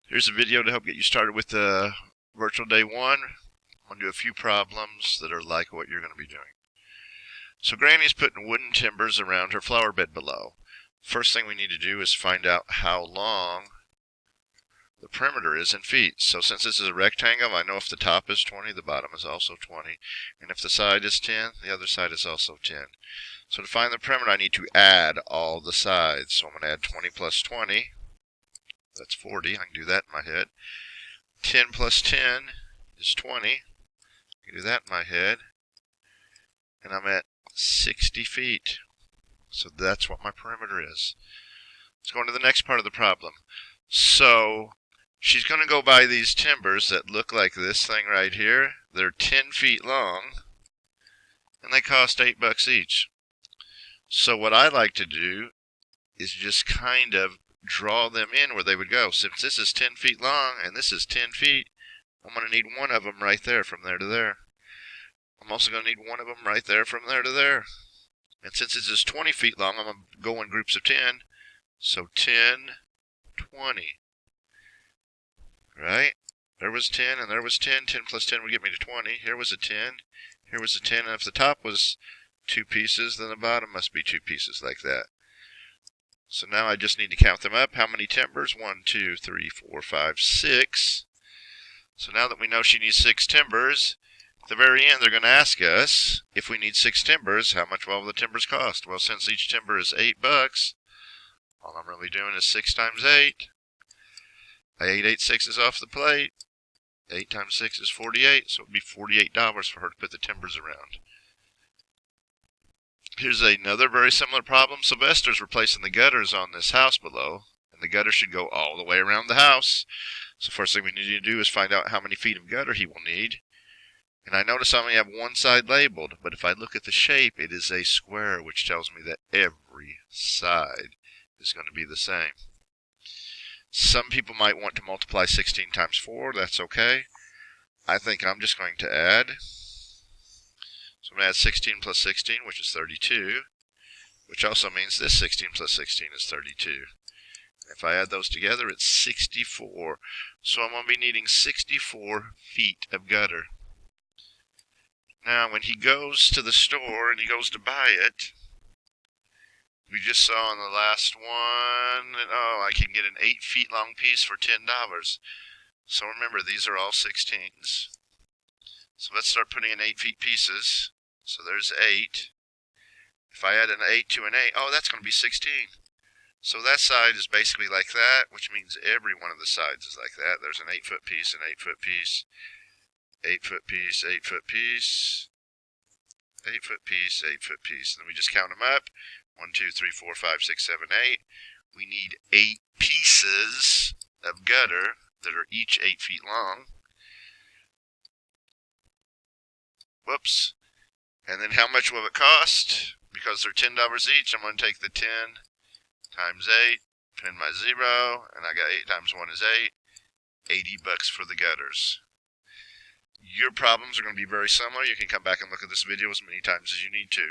Here's a video to help get you started with the virtual day one. I'm going to do a few problems that are like what you're going to be doing. So Granny's putting wooden timbers around her flower bed below. First thing we need to do is find out how long the perimeter is in feet. So since this is a rectangle, I know if the top is 20, the bottom is also 20. And if the side is 10, the other side is also 10. So to find the perimeter, I need to add all the sides. So I'm going to add 20 plus 20. That's 40. I can do that in my head. 10 plus 10 is 20. I can do that in my head. And I'm at 60 feet. So that's what my perimeter is. Let's go on to the next part of the problem. So she's going to go by these timbers that look like this thing right here. They're 10 feet long, and they cost $8 each. So what I like to do is just kind of draw them in where they would go. Since this is 10 feet long and this is 10 feet, I'm going to need one of them right there from there to there. I'm also going to need one of them right there from there to there. And since this is 20 feet long, I'm going to go in groups of 10. So 10, 20. Right? There was 10 and there was 10. 10 plus 10 would get me to 20. Here was a 10. Here was a 10. And if the top was 2 pieces, then the bottom must be 2 pieces like that. So now I just need to count them up. How many timbers? 1, 2, 3, 4, 5, 6. So now that we know she needs 6 timbers, at the very end they're going to ask us, if we need 6 timbers, how much will all the timbers cost? Well, since each timber is $8, all I'm really doing is 6 times 8. I ate 8 sixes off the plate. 8 times 6 is 48, so it would be $48 for her to put the timbers around. Here's another very similar problem. Sylvester's replacing the gutters on this house below, and the gutter should go all the way around the house. So first thing we need to do is find out how many feet of gutter he will need. And I notice I only have one side labeled, but if I look at the shape, it is a square, which tells me that every side is going to be the same. Some people might want to multiply 16 times 4. That's okay. I think I'm just going to add. So I'm going to add 16 plus 16, which is 32, which also means this 16 plus 16 is 32. If I add those together, it's 64. So I'm going to be needing 64 feet of gutter. Now, when he goes to the store and he goes to buy it, we just saw in the last one, I can get an 8 feet long piece for $10. So remember, these are all 16s. So let's start putting in 8 feet pieces. So there's 8. If I add an 8 to an 8, that's going to be 16. So that side is basically like that, which means every one of the sides is like that. There's an 8-foot piece, an 8-foot piece, 8-foot piece, 8-foot piece, 8-foot piece, 8-foot piece. And then we just count them up. 1, 2, 3, 4, 5, 6, 7, 8. We need 8 pieces of gutter that are each 8 feet long. Whoops. And then how much will it cost? Because they're $10 each, I'm going to take the 10 times 8, put in my 0, and I got 8 times 1 is 8. $80 for the gutters. Your problems are going to be very similar. You can come back and look at this video as many times as you need to.